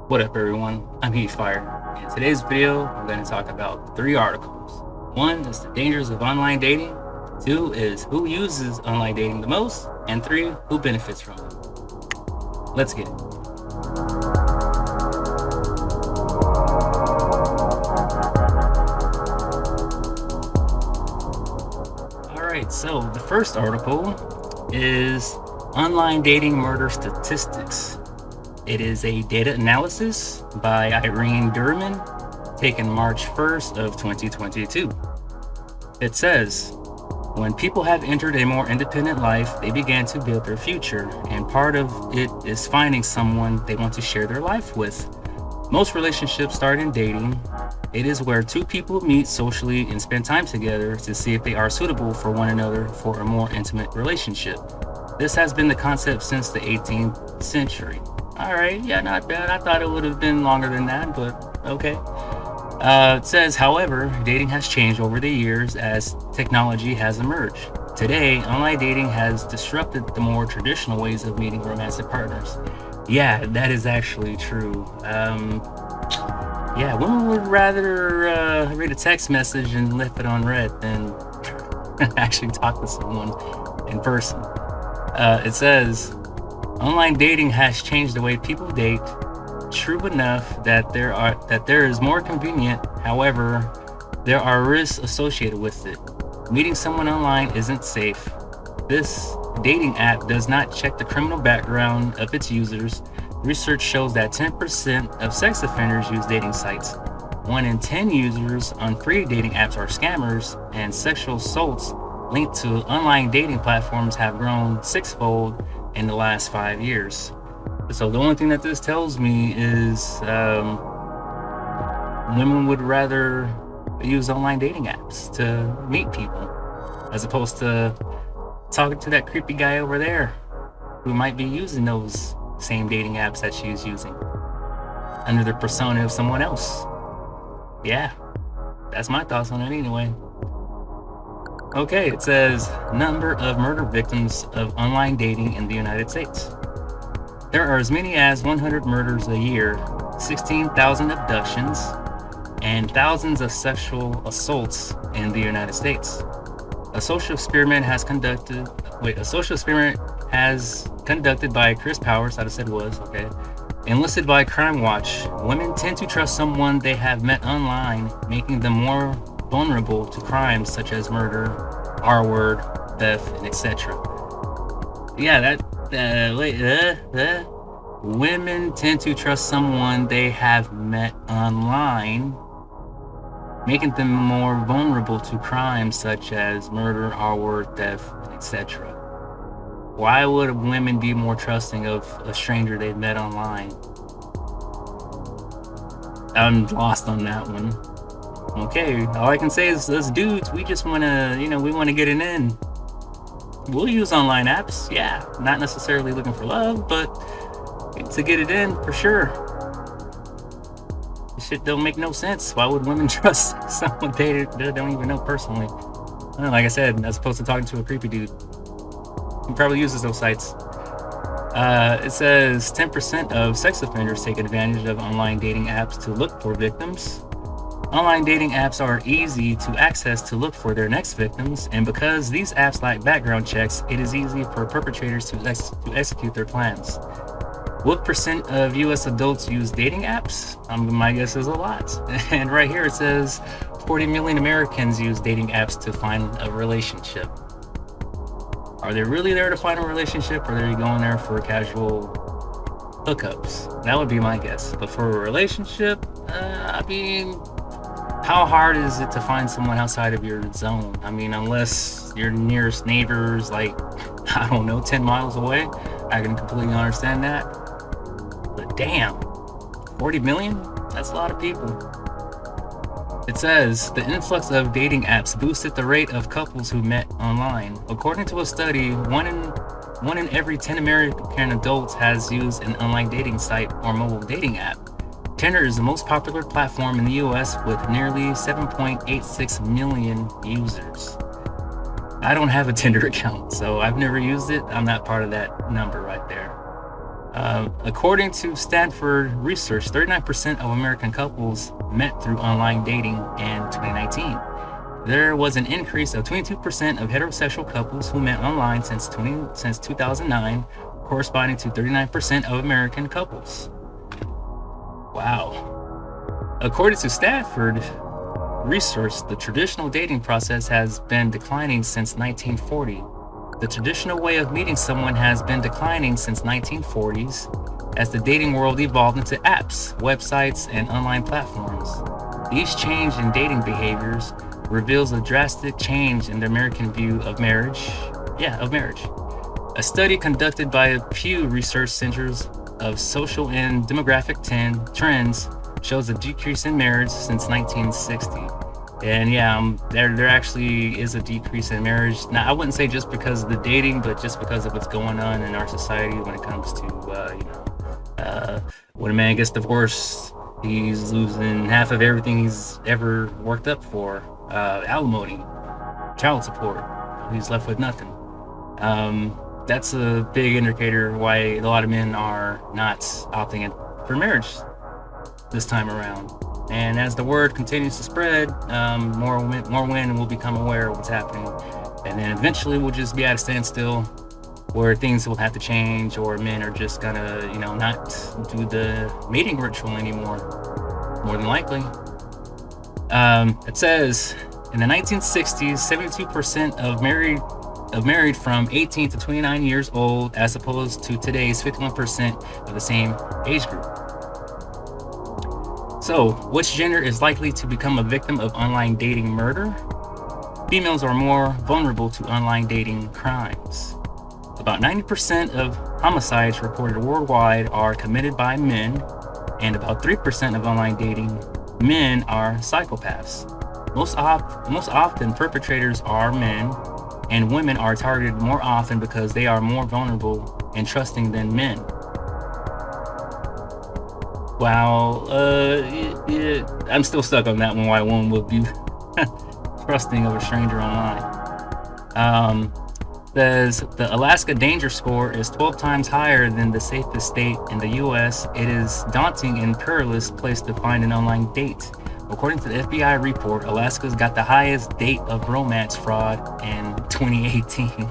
What up, everyone? I'm Heatfire. In today's video, I'm going to talk about 3 articles. One is the dangers of online dating. Two is who uses online dating the most. And three, who benefits from it. Let's get it. All right, so the first article is online dating murder statistics. It is a data analysis by Irene Durman, taken March 1st of 2022. It says, when people have entered a more independent life, they began to build their future, and part of it is finding someone they want to share their life with. Most relationships start in dating. It is where two people meet socially and spend time together to see if they are suitable for one another for a more intimate relationship. This has been the concept since the 18th century. All right, yeah, not bad. I thought it would have been longer than that, but okay. It says, however, dating has changed over the years as technology has emerged. Today, online dating has disrupted the more traditional ways of meeting romantic partners. Yeah, that is actually true. Yeah, women would rather read a text message and leave it on read than actually talk to someone in person. It says, online dating has changed the way people date. True enough that there is more convenient. However, there are risks associated with it. Meeting someone online isn't safe. This dating app does not check the criminal background of its users. Research shows that 10% of sex offenders use dating sites. 1 in 10 users on free dating apps are scammers, and sexual assaults linked to online dating platforms have grown 6-fold in the last 5 years. So the only thing that this tells me is women would rather use online dating apps to meet people as opposed to talking to that creepy guy over there who might be using those same dating apps that she's using under the persona of someone else. Yeah, that's my thoughts on it anyway. Okay, it says number of murder victims of online dating in the United States. There are as many as 100 murders a year, 16,000 abductions, and thousands of sexual assaults in the United States. A social experiment conducted by Chris Powers, I said was, okay, enlisted by Crime Watch. Women tend to trust someone they have met online, making them more vulnerable to crimes such as murder, R-word, theft, and etc. Yeah, women tend to trust someone they have met online, making them more vulnerable to crimes such as murder, R-word, theft, etc. Why would women be more trusting of a stranger they've met online? I'm lost on that one. Okay, all I can say is us dudes, we just want to get it in. We'll use online apps, yeah, not necessarily looking for love, but to get it in for sure. This shit don't make no sense. Why would women trust someone they don't even know personally? Like I said, as opposed to talking to a creepy dude who probably uses those sites. It says 10% of sex offenders take advantage of online dating apps to look for victims. Online dating apps are easy to access to look for their next victims, and because these apps lack background checks, it is easy for perpetrators to execute their plans. What percent of US adults use dating apps? My guess is a lot. And right here it says 40 million Americans use dating apps to find a relationship. Are they really there to find a relationship, or are they going there for casual hookups? That would be my guess. But for a relationship, how hard is it to find someone outside of your zone? Unless your nearest neighbor's 10 miles away, I can completely understand that. But damn, 40 million? That's a lot of people. It says the influx of dating apps boosted the rate of couples who met online. According to a study, one in every 10 American adults has used an online dating site or mobile dating app. Tinder is the most popular platform in the US with nearly 7.86 million users. I don't have a Tinder account, so I've never used it. I'm not part of that number right there. According to Stanford research, 39% of American couples met through online dating in 2019. There was an increase of 22% of heterosexual couples who met online since 2009, corresponding to 39% of American couples. Wow. According to Stanford research, the traditional dating process has been declining since 1940. The traditional way of meeting someone has been declining since 1940s as the dating world evolved into apps, websites, and online platforms. These change in dating behaviors reveals a drastic change in the American view of marriage. A study conducted by Pew Research Centers of Social and Demographic Trends shows a decrease in marriage since 1960. And there actually is a decrease in marriage. Now, I wouldn't say just because of the dating, but just because of what's going on in our society when it comes to, when a man gets divorced, he's losing half of everything he's ever worked up for. Alimony, child support. He's left with nothing. That's a big indicator why a lot of men are not opting in for marriage this time around. And as the word continues to spread, more women will become aware of what's happening. And then eventually we'll just be at a standstill where things will have to change, or men are just gonna, not do the mating ritual anymore, more than likely. It says, in the 1960s, 72% of married from 18 to 29 years old, as opposed to today's 51% of the same age group. So, which gender is likely to become a victim of online dating murder? Females are more vulnerable to online dating crimes. About 90% of homicides reported worldwide are committed by men, and about 3% of online dating men are psychopaths. Most often, perpetrators are men, and women are targeted more often because they are more vulnerable and trusting than men. Wow, I'm still stuck on that one, why one would be trusting of a stranger online. Says the Alaska danger score is 12 times higher than the safest state in the US. It is daunting and perilous place to find an online date. According to the FBI report, Alaska's got the highest date of romance fraud in 2018.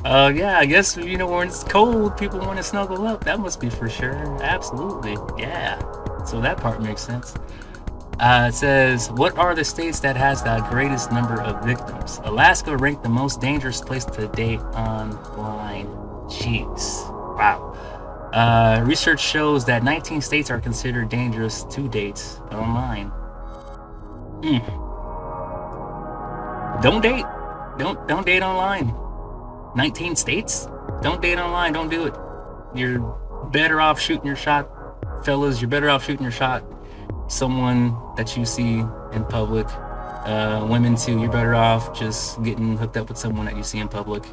I guess, when it's cold, people want to snuggle up. That must be for sure. Absolutely. Yeah. So that part makes sense. It says, what are the states that has the greatest number of victims? Alaska ranked the most dangerous place to date online. Jeez. Wow. Research shows that 19 states are considered dangerous to date online. Don't date. Don't date online. 19 states? Don't date online. Don't do it. You're better off shooting your shot, fellas. You're better off shooting your shot. Someone that you see in public. Women too. You're better off just getting hooked up with someone that you see in public.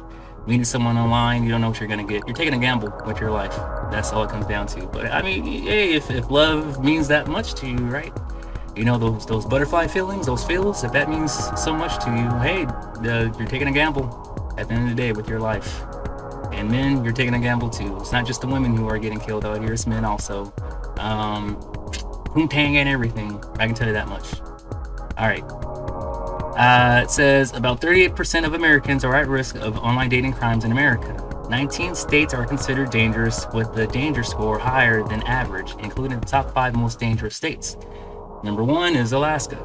Meeting someone online, you don't know what you're gonna get. You're taking a gamble with your life. That's all it comes down to. But I mean, hey, if love means that much to you, right? Those butterfly feelings, those feels. If that means so much to you, hey, you're taking a gamble at the end of the day with your life. And men, you're taking a gamble too. It's not just the women who are getting killed out here; it's men also. Poontang and everything. I can tell you that much. All right. It says about 38% of Americans are at risk of online dating crimes in America. 19 states are considered dangerous, with the danger score higher than average, including the top 5 most dangerous states. Number 1 is Alaska.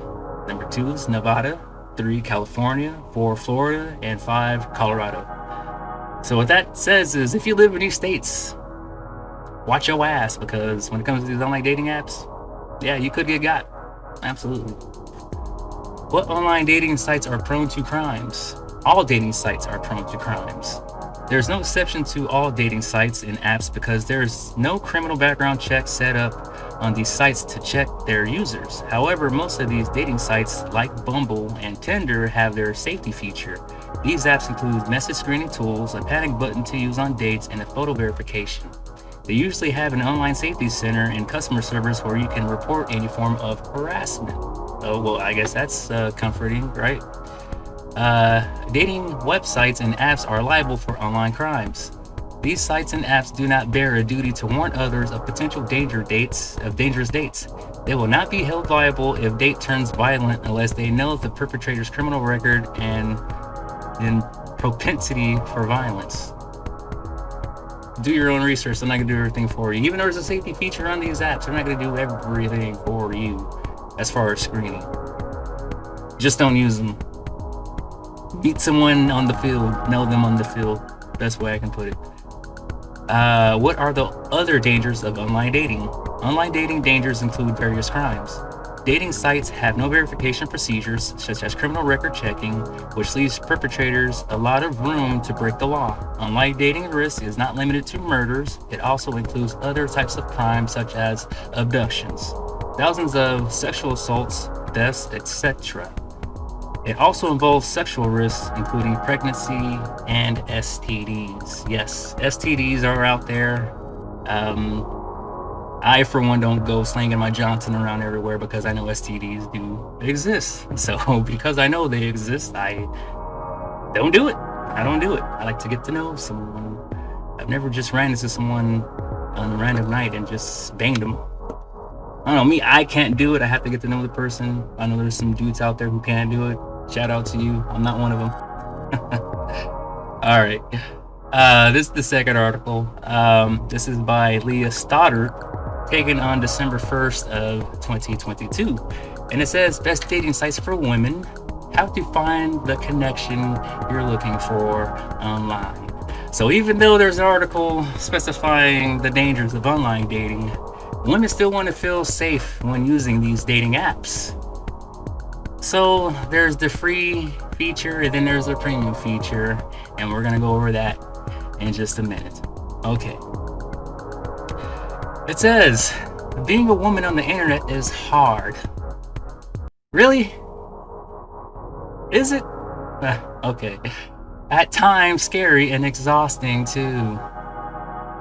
Number 2 is Nevada. 3, California. 4, Florida. And 5, Colorado. So what that says is, if you live in these states, watch your ass, because when it comes to these online dating apps, you could get got. Absolutely. What online dating sites are prone to crimes? All dating sites are prone to crimes. There's no exception to all dating sites and apps because there's no criminal background check set up on these sites to check their users. However, most of these dating sites, like Bumble and Tinder, have their safety feature. These apps include message screening tools, a panic button to use on dates, and a photo verification. They usually have an online safety center and customer service where you can report any form of harassment. Oh, well, I guess that's comforting, right? Dating websites and apps are liable for online crimes. These sites and apps do not bear a duty to warn others of potential dangerous dates. They will not be held liable if date turns violent unless they know the perpetrator's criminal record and propensity for violence. Do your own research. I'm not gonna do everything for you. Even though there's a safety feature on these apps, they're not gonna do everything for you as far as screening. Just don't use them. Meet someone on the field, know them on the field. Best way I can put it. What are the other dangers of online dating? Online dating dangers include various crimes. Dating sites have no verification procedures, such as criminal record checking, which leaves perpetrators a lot of room to break the law. Online dating risk is not limited to murders. It also includes other types of crimes, such as abductions, thousands of sexual assaults, deaths, etc. It also involves sexual risks, including pregnancy and STDs. Yes, STDs are out there. I, for one, don't go slinging my Johnson around everywhere because I know STDs do exist. So because I know they exist, I don't do it. I don't do it. I like to get to know someone. I've never just ran into someone on a random night and just banged them. I don't know, me, I can't do it. I have to get to know the person. I know there's some dudes out there who can do it. Shout out to you. I'm not one of them. All right. This is the second article. This is by Leah Stoddard, taken on December 1st of 2022. And it says, best dating sites for women, how to find the connection you're looking for online. So even though there's an article specifying the dangers of online dating, women still want to feel safe when using these dating apps. So there's the free feature and then there's the premium feature, and we're gonna go over that in just a minute. Okay. It says, being a woman on the internet is hard. Really? Is it? Okay. At times scary and exhausting too.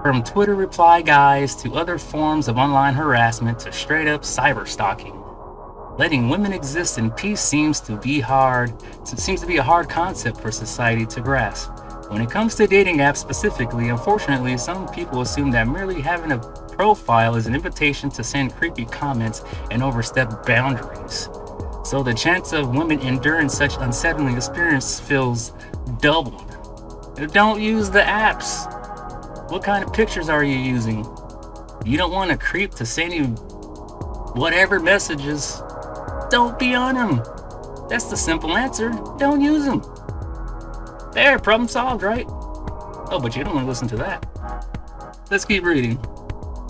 From Twitter reply guys to other forms of online harassment to straight up cyber stalking. Letting women exist in peace seems to be a hard concept for society to grasp. When it comes to dating apps specifically, unfortunately, some people assume that merely having a profile is an invitation to send creepy comments and overstep boundaries. So the chance of women enduring such unsettling experience feels doubled. Don't use the apps. What kind of pictures are you using? You don't want a creep to send you whatever messages. Don't be on them. That's the simple answer. Don't use them. There, problem solved, right? Oh, but you don't want to listen to that. Let's keep reading.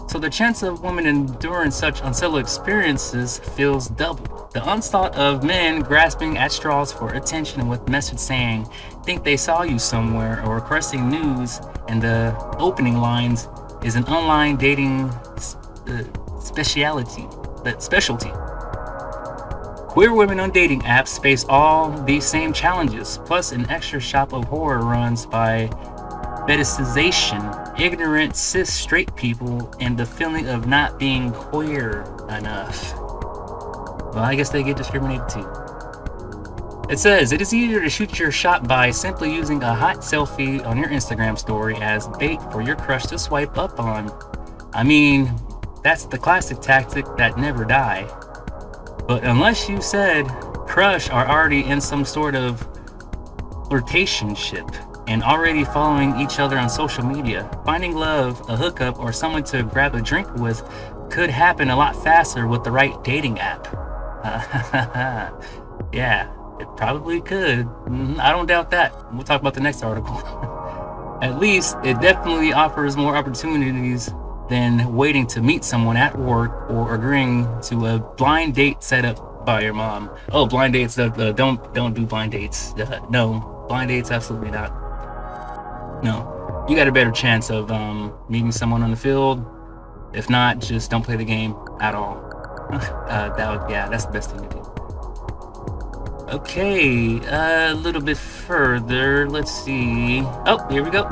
So the chance of women enduring such unsettling experiences feels double. The onslaught of men grasping at straws for attention with message saying, think they saw you somewhere, or requesting news, and the opening lines is an online dating specialty. Queer women on dating apps face all these same challenges, plus an extra shop of horror runs by fetishization, ignorant cis straight people, and the feeling of not being queer enough. Well, I guess they get discriminated too. It says, it is easier to shoot your shot by simply using a hot selfie on your Instagram story as bait for your crush to swipe up on. I mean, that's the classic tactic that never die. But unless you said crush are already in some sort of flirtationship and already following each other on social media, finding love, a hookup, or someone to grab a drink with could happen a lot faster with the right dating app. Yeah, it probably could. I don't doubt that. We'll talk about the next article. At least it definitely offers more opportunities than waiting to meet someone at work or agreeing to a blind date set up by your mom. Oh, blind dates, don't do blind dates. No, blind dates, absolutely not. No, you got a better chance of meeting someone on the field. If not, just don't play the game at all. That's the best thing to do. Okay, a little bit further, let's see. Oh, here we go.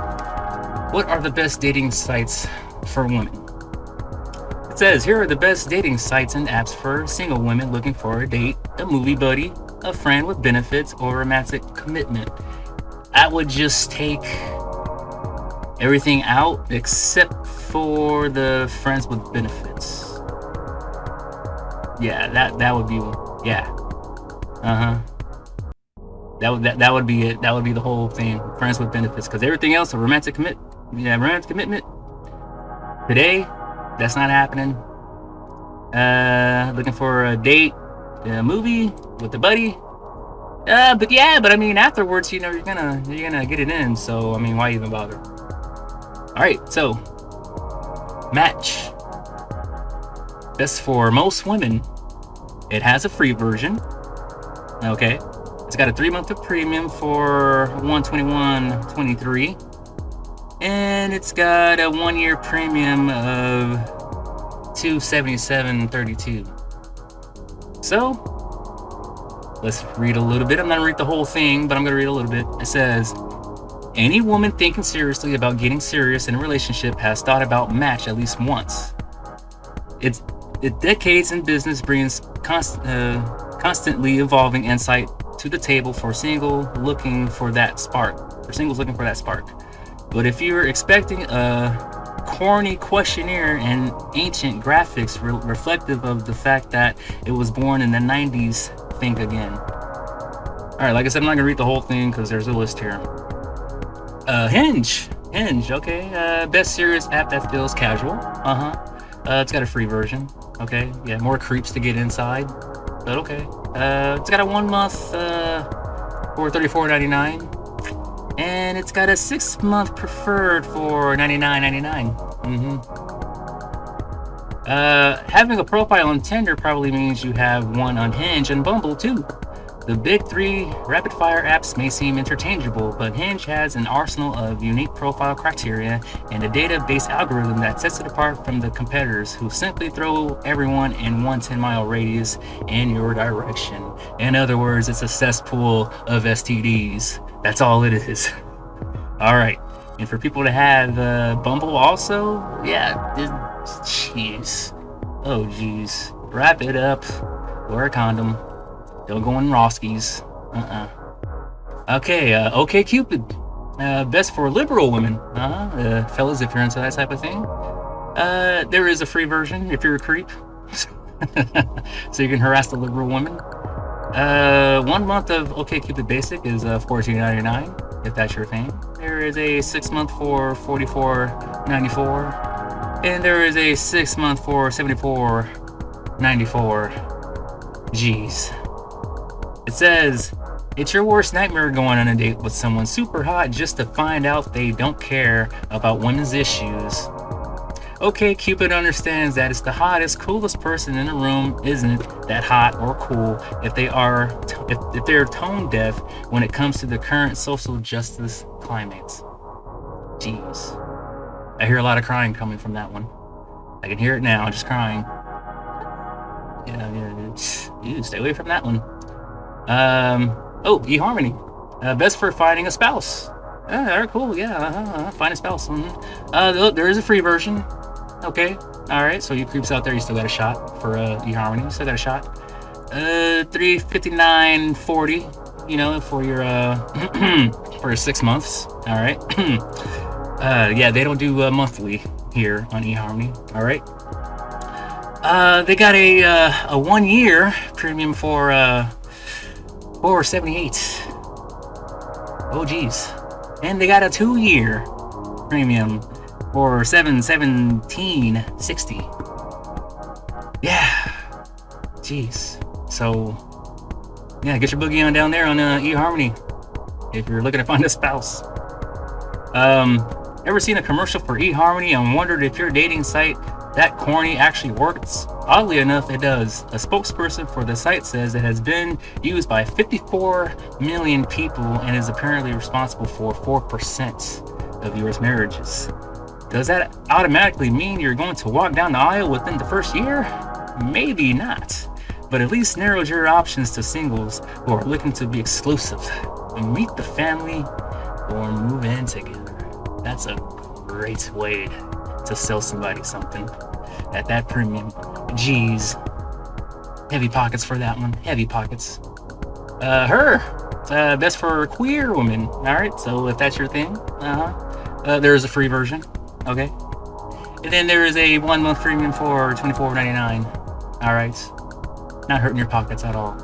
What are the best dating sites for women? It says, here are the best dating sites and apps for single women looking for a date, a movie buddy, a friend with benefits, or romantic commitment. I would just take everything out except for the friends with benefits. Yeah, that would be, yeah. Uh-huh. That would be it. That would be the whole thing. Friends with benefits, because everything else, a romantic commitment. Today, that's not happening. Looking for a date, a movie with a buddy. But I mean, afterwards, you're gonna get it in. So I mean, why even bother? All right, so Match. That's for most women. It has a free version. Okay, it's got a 3-month of premium for $121.23, and it's got a 1-year premium of $277.32. So let's read a little bit. I'm not gonna read the whole thing, but I'm gonna read a little bit. It says, any woman thinking seriously about getting serious in a relationship has thought about Match at least once. It decades in business brings constantly evolving insight to the table for singles looking for that spark. But if you're expecting a corny questionnaire and ancient graphics reflective of the fact that it was born in the 90s, think again. All right, like I said, I'm not gonna read the whole thing because there's a list here. Hinge, okay. Best serious app that feels casual. It's got a free version. Okay, yeah, more creeps to get inside, but okay. It's got a 1 month for $34.99, and it's got a 6-month preferred for $99.99. Having a profile on Tinder probably means you have one on Hinge and Bumble too. The big 3 rapid-fire apps may seem interchangeable, but Hinge has an arsenal of unique profile criteria and a database algorithm that sets it apart from the competitors who simply throw everyone in one 10-mile radius in your direction. In other words, it's a cesspool of STDs. That's all it is. All right. And for people to have Bumble also, yeah, jeez. Oh, jeez. Wrap it up. Wear a condom. Don't go in Roski's. Okay, OkCupid. Best for liberal women. Fellas, if you're into that type of thing. There is a free version if you're a creep. So you can harass the liberal women. 1 month of OkCupid Basic is $14.99, if that's your thing. There is a 6-month for $44.94. And there is a 6-month for $74.94. Jeez. It says, it's your worst nightmare going on a date with someone super hot just to find out they don't care about women's issues. OkCupid understands that it's the hottest, coolest person in the room isn't that hot or cool if they're tone deaf when it comes to the current social justice climate. Jeez. I hear a lot of crying coming from that one. I can hear it now, just crying. Yeah. Ew, stay away from that one. eHarmony. Best for finding a spouse. Alright, cool. Yeah, find a spouse. There is a free version. Okay. Alright, so you creeps out there, you still got a shot for eHarmony. You still got a shot. $359.40, for your for 6 months. Alright. Yeah, they don't do monthly here on eHarmony. Alright. They got a 1-year premium for $478. Oh geez. And they got a 2-year premium for $717.60. Yeah. Jeez. So yeah, get your boogie on down there on eHarmony if you're looking to find a spouse. Ever seen a commercial for eHarmony and wondered if your dating site that corny actually works? Oddly enough, it does. A spokesperson for the site says it has been used by 54 million people and is apparently responsible for 4% of US marriages. Does that automatically mean you're going to walk down the aisle within the first year? Maybe not, but at least narrows your options to singles who are looking to be exclusive and meet the family or move in together. That's a great way to sell somebody something at that premium. Jeez. Heavy pockets for that one. Heavy pockets. Best for queer women. Alright, so if that's your thing, There is a free version. Okay. And then there is a 1 month premium for $24.99. All right. Not hurting your pockets at all.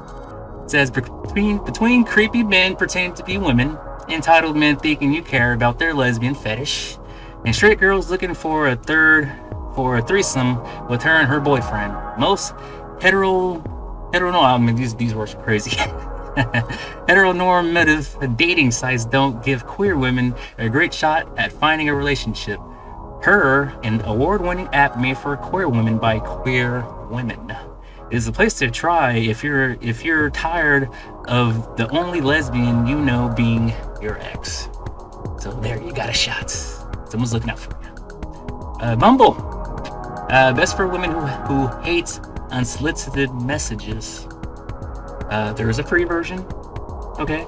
It says between creepy men pretending to be women, entitled men thinking you care about their lesbian fetish, and straight girls looking for a threesome with her and her boyfriend. Most no, I mean these words are crazy. Heteronormative dating sites don't give queer women a great shot at finding a relationship. Her, an award-winning app made for queer women by queer women, is a place to try if you're tired of the only lesbian you know being your ex. So there, you got a shot. Someone's looking out for you. Bumble, best for women who hate unsolicited messages. There is a free version. Okay.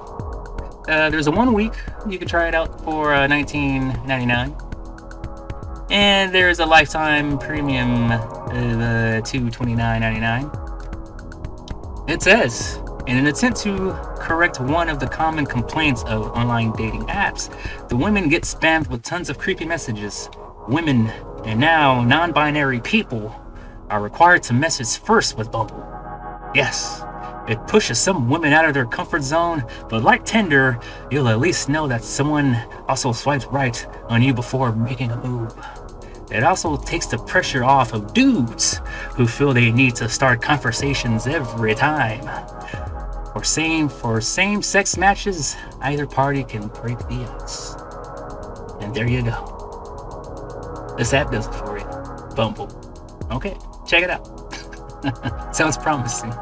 There's a 1 week. You can try it out for $19.99. And there's a lifetime premium of $229.99. It says, in an attempt to correct one of the common complaints of online dating apps, the women get spammed with tons of creepy messages. Women, and now non-binary people, are required to message first with Bumble. Yes, it pushes some women out of their comfort zone, but like Tinder, you'll at least know that someone also swiped right on you before making a move. It also takes the pressure off of dudes who feel they need to start conversations every time. For same-sex matches, either party can break the ice. And there you go. This app does it for you. Bumble. Okay, check it out. Sounds promising.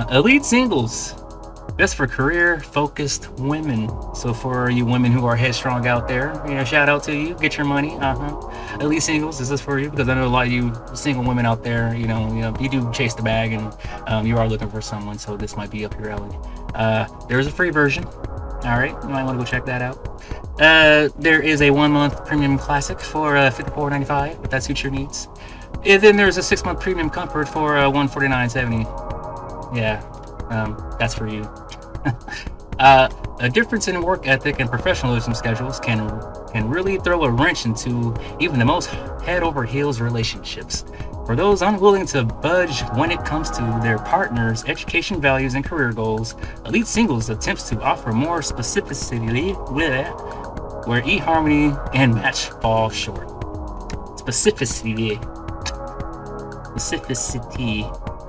Elite Singles. Best for career-focused women. So for you women who are headstrong out there, shout out to you. Get your money. Elite Singles, this is for you, because I know a lot of you single women out there, you do chase the bag, and you are looking for someone, so this might be up your alley. There's a free version. All right, you might want to go check that out. There is a 1 month premium classic for $54.95, if that suits your needs. And then there's a 6-month premium comfort for $149.70. Yeah, that's for you. A difference in work ethic and professionalism schedules can really throw a wrench into even the most head over heels relationships. For those unwilling to budge when it comes to their partner's education values and career goals, Elite Singles attempts to offer more specificity where eHarmony and Match fall short. Specificity.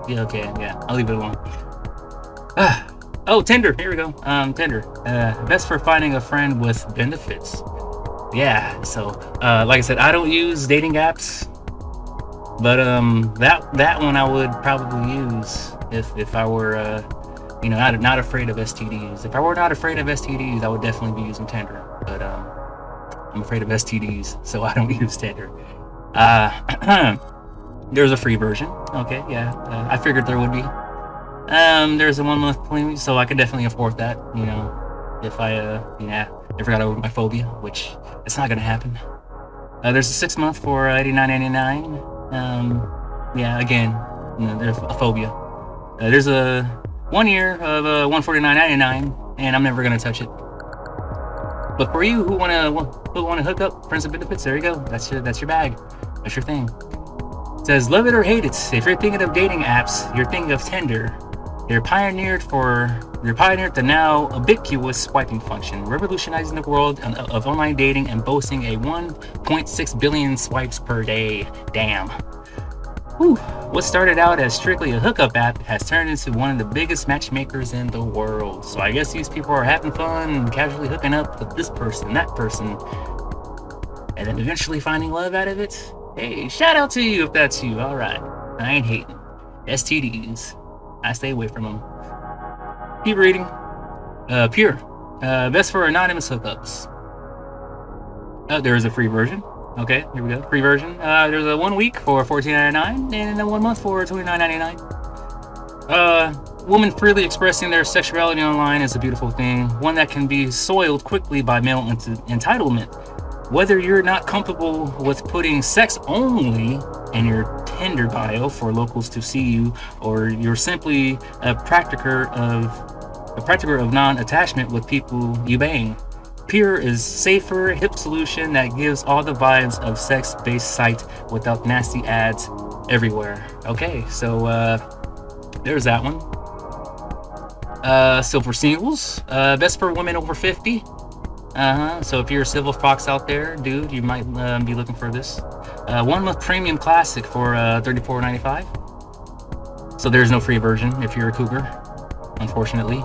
Yeah, okay, yeah, I'll leave it alone. Oh, Tinder. Here we go. Tinder. Best for finding a friend with benefits. Yeah. So, like I said, I don't use dating apps, but that one I would probably use if I were not afraid of STDs. If I were not afraid of STDs, I would definitely be using Tinder. But I'm afraid of STDs, so I don't use Tinder. There's a free version. Okay, yeah. I figured there would be. There's a 1 month premium, so I could definitely afford that, if I ever got over my phobia, which it's not gonna happen. There's a 6 month for $89.99. Yeah, again, there's a phobia. There's a 1 year of $149.99, and I'm never gonna touch it. But for you who wanna hook up, friends and benefits, there you go. That's your bag. That's your thing. It says, love it or hate it. If you're thinking of dating apps, you're thinking of Tinder. They pioneered the now ubiquitous swiping function, revolutionizing the world of online dating and boasting a 1.6 billion swipes per day. Damn. Whew. What started out as strictly a hookup app has turned into one of the biggest matchmakers in the world. So I guess these people are having fun and casually hooking up with this person, that person, and then eventually finding love out of it. Hey, shout out to you if that's you. All right. I ain't hating. STDs. I stay away from them. Keep reading. Pure. Best for anonymous hookups. There is a free version. Okay, here we go. Free version. There's a 1 week for $14.99 and a 1 month for $29.99. Women freely expressing their sexuality online is a beautiful thing. One that can be soiled quickly by male entitlement. Whether you're not comfortable with putting sex only in your Tinder bio for locals to see you, or you're simply a practicer of non-attachment with people you bang, Pure is safer, hip solution that gives all the vibes of sex-based site without nasty ads everywhere. Okay, so there's that one. So for singles, best for women over 50. So if you're a Silver Fox out there, dude, you might be looking for this. 1 month premium classic for $34.95. So there's no free version if you're a cougar, unfortunately.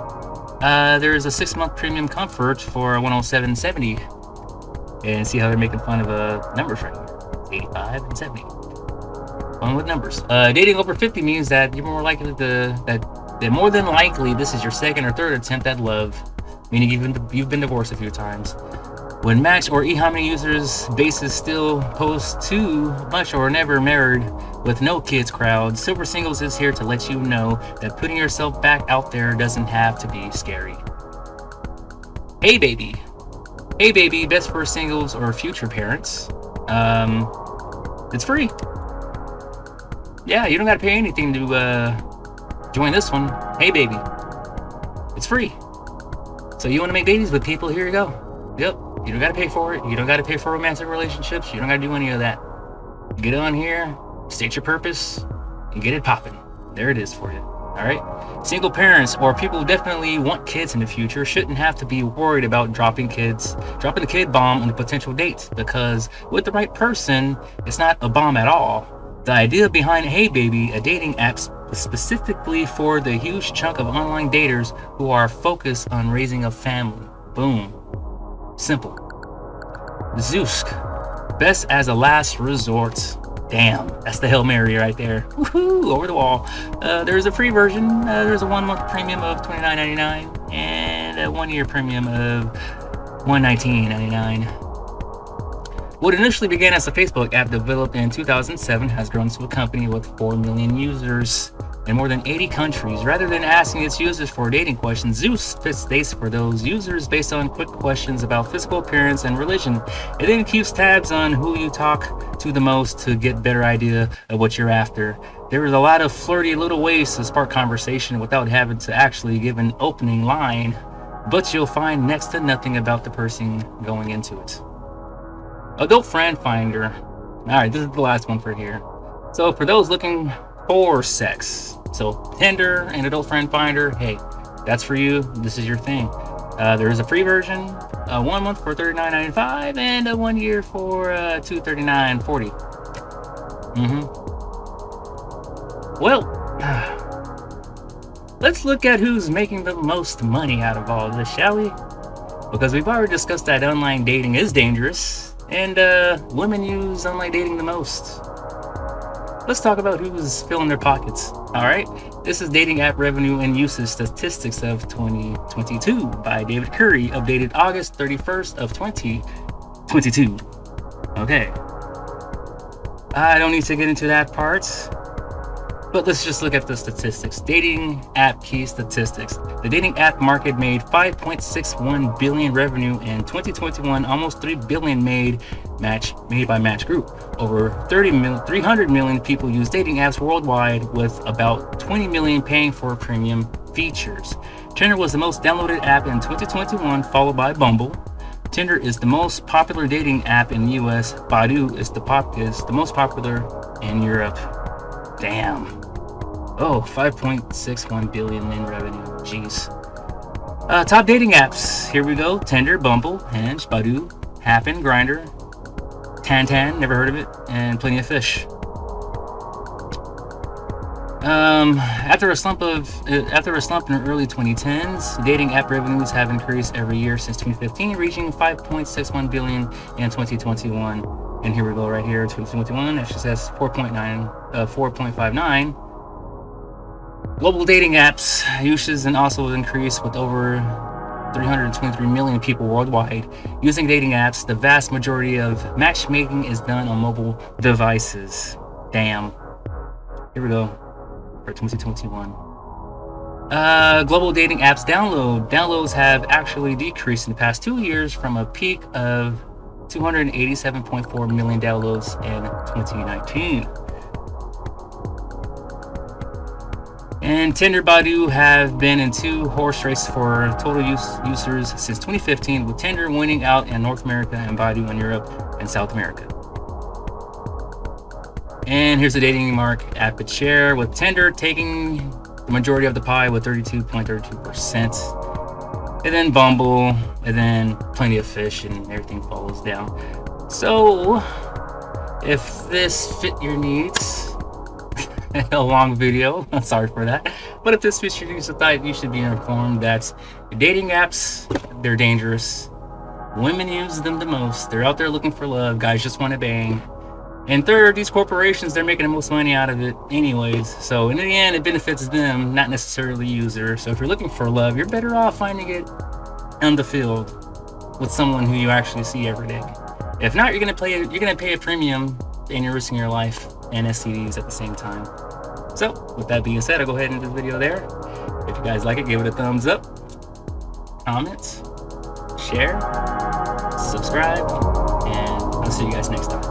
There's a 6 month premium comfort for $107.70. And see how they're making fun of numbers right here. 85 and 70. Fun with numbers. Dating over 50 means that you're more likely that more than likely this is your second or third attempt at love, meaning you've been divorced a few times. When Match or eHarmony users bases still post too much or never married with no kids crowd, Silver Singles is here to let you know that putting yourself back out there doesn't have to be scary. Hey baby, best for singles or future parents. It's free. Yeah, you don't gotta pay anything to join this one. Hey baby, it's free. So you want to make babies with people? Here you go. Yep. You don't got to pay for it. You don't got to pay for romantic relationships. You don't got to do any of that. Get on here, state your purpose, and get it popping. There it is for you. All right. Single parents or people who definitely want kids in the future shouldn't have to be worried about dropping the kid bomb on a potential date, because with the right person, it's not a bomb at all. The idea behind Hey Baby, a dating app specifically for the huge chunk of online daters who are focused on raising a family. Boom. Simple. Zeusk, best as a last resort. Damn, that's the Hail Mary right there. Woohoo, over the wall. There's a free version. There's a 1 month premium of $29.99 and a 1 year premium of $119.99. What initially began as a Facebook app developed in 2007 has grown to a company with 4 million users in more than 80 countries. Rather than asking its users for dating questions, Zeus spits dates for those users based on quick questions about physical appearance and religion. It then keeps tabs on who you talk to the most to get a better idea of what you're after. There is a lot of flirty little ways to spark conversation without having to actually give an opening line, but you'll find next to nothing about the person going into it. Adult Friend Finder. Alright, this is the last one for here. So for those looking for sex, so Tinder and Adult Friend Finder, hey, that's for you. This is your thing. There is a free version, 1 month for $39.95 and a 1 year for $239.40. Well, let's look at who's making the most money out of all this, shall we? Because we've already discussed that online dating is dangerous, and women use online dating the most. Let's talk about who's filling their pockets. All right, this is dating app revenue and usage statistics of 2022 by David Curry, updated August 31st of 2022. Okay, I don't need to get into that part, but let's just look at the statistics. Dating app key statistics. The dating app market made $5.61 billion revenue in 2021, almost $3 billion made by Match Group. Over 300 million people use dating apps worldwide, with about 20 million paying for premium features. Tinder was the most downloaded app in 2021, followed by Bumble. Tinder is the most popular dating app in the US. Badoo is the most popular in Europe. Damn. Oh, 5.61 billion in revenue. Jeez. Top dating apps. Here we go. Tinder, Bumble, Hinge, Badoo, Happen, Grindr, Tantan, never heard of it, and Plenty of Fish. After a slump in the early 2010s, dating app revenues have increased every year since 2015, reaching 5.61 billion in 2021. And here we go, right here, 2021. It just says 4.59. Global dating apps usage and also increased, with over 323 million people worldwide using dating apps. The vast majority of matchmaking is done on mobile devices. Damn. Here we go for 2021. Global dating apps downloads have actually decreased in the past 2 years from a peak of 287.4 million downloads in 2019. And Tinder, Badoo have been in 2 horse races for total users since 2015, with Tinder winning out in North America and Badoo in Europe and South America. And here's the dating market app share, with Tinder taking the majority of the pie with 32.32%. And then Bumble, and then Plenty of Fish, and everything falls down. So, if this fit your needs, a long video, I'm sorry for that, but if this fits your needs, I thought you should be informed that dating apps, they're dangerous. Women use them the most. They're out there looking for love. Guys just want to bang. And third, these corporations, they're making the most money out of it anyways. So in the end, it benefits them, not necessarily the user. So if you're looking for love, you're better off finding it on the field with someone who you actually see every day. If not, you're gonna pay a premium, and you're risking your life and STDs at the same time. So with that being said, I'll go ahead and end this video there. If you guys like it, give it a thumbs up, comments, share, subscribe, and I'll see you guys next time.